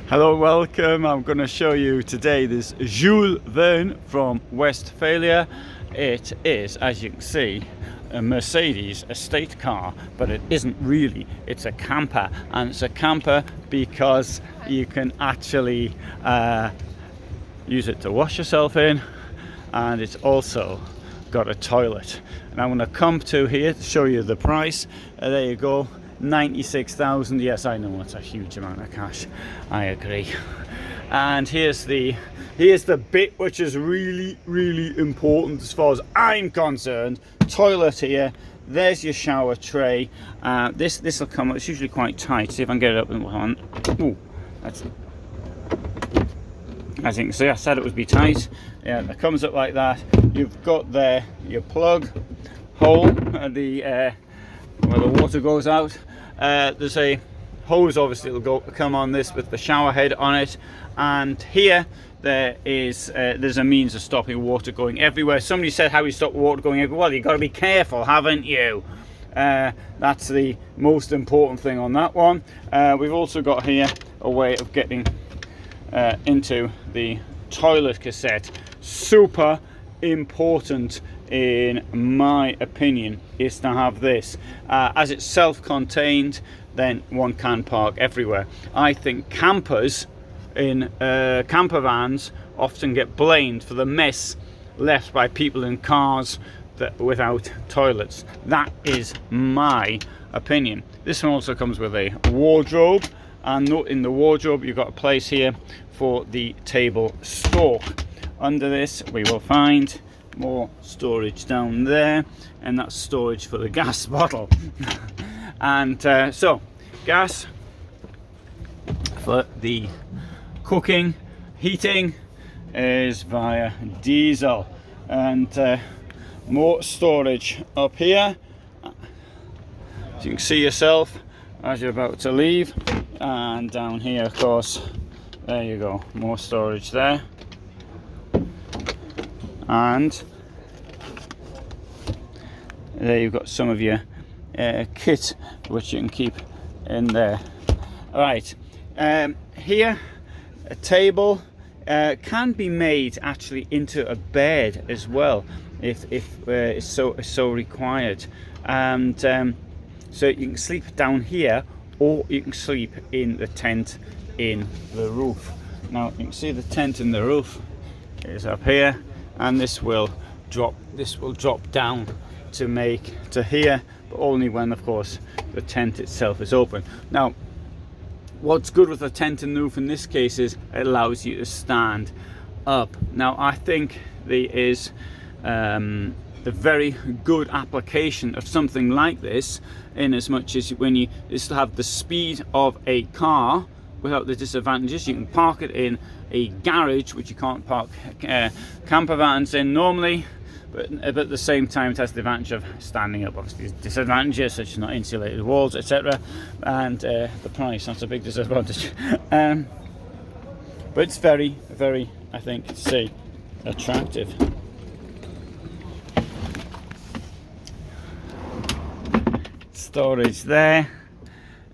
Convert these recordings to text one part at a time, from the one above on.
Hello, welcome. I'm going to show you today this Jules Verne from Westfalia. It is, as you can see, a Mercedes estate car, but it isn't really. It's a camper, and it's a camper because you can actually use it to wash yourself in, and it's also got a toilet. And I'm going to come to here to show you the price. There you go. 96,000. Yes, I know it's a huge amount of cash. I agree. And here's the bit which is really important as far as I'm concerned. Toilet here. There's your shower tray. This will come. It's usually quite tight. See if I can get it up in one. Ooh, that's. As you can see, I said it would be tight. Yeah, it comes up like that. You've got there your plug hole, where the water goes out. There's a hose, obviously it'll come on this with the shower head on it, and here there's a means of stopping water going everywhere. Somebody said, how you stop water going everywhere? Well, you've got to be careful, haven't you? That's the most important thing on that one. We've also got here a way of getting into the toilet cassette. Super important, in my opinion, is to have this. As it's self-contained, then one can park everywhere. I think campers in camper vans often get blamed for the mess left by people in cars without toilets. That is my opinion. This one also comes with a wardrobe, and in the wardrobe you've got a place here for the table stalk. Under this we will find more storage down there, and that's storage for the gas bottle. And so gas for the cooking, heating is via diesel, and more storage up here, as you can see yourself as you're about to leave. And down here, of course, there you go, more storage there. And there you've got some of your kit which you can keep in there. Right, here a table can be made actually into a bed as well, if it's so required. And so you can sleep down here, or you can sleep in the tent in the roof. Now you can see the tent in the roof is up here, and this will drop down to here, but only when, of course, the tent itself is open. Now what's good with the tent in the roof in this case is it allows you to stand up. Now I think there is the very good application of something like this, in as much as when you still have the speed of a car without the disadvantages. You can park it in a garage, which you can't park camper vans in normally, but at the same time it has the advantage of standing up. Obviously there's disadvantages such as not insulated walls, etc., and the price, that's a big disadvantage. But it's very, I think, attractive. Storage there.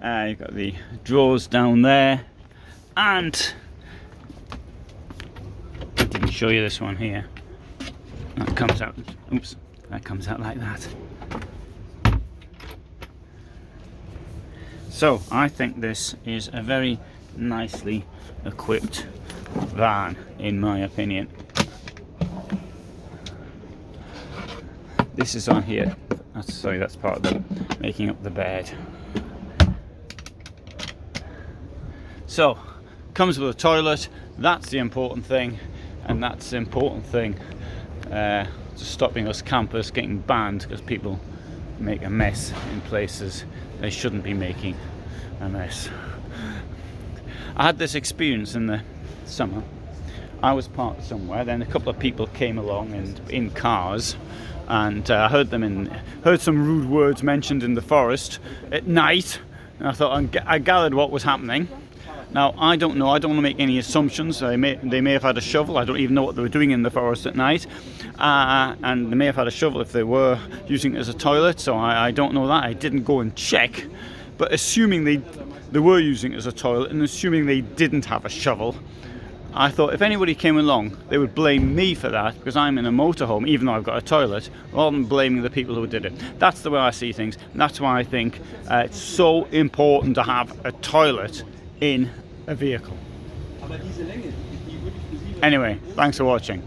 You've got the drawers down there, and I didn't show you this one here. That comes out. Oops, that comes out like that. So I think this is a very nicely equipped van, in my opinion. This is on here. That's part of the making up the bed. So comes with a toilet. That's the important thing, and that's the important thing to stopping us campers getting banned, because people make a mess in places they shouldn't be making a mess. I had this experience in the summer. I was parked somewhere, then a couple of people came along and in cars, and I heard some rude words mentioned in the forest at night, and I thought, I gathered what was happening. Now I don't know. I don't want to make any assumptions. They may have had a shovel. I don't even know what they were doing in the forest at night, and they may have had a shovel if they were using it as a toilet. So I don't know that. I didn't go and check, but assuming they were using it as a toilet, and assuming they didn't have a shovel, I thought if anybody came along, they would blame me for that because I'm in a motorhome, even though I've got a toilet, rather than blaming the people who did it. That's the way I see things, and that's why I think it's so important to have a toilet in a vehicle. Anyway, thanks for watching.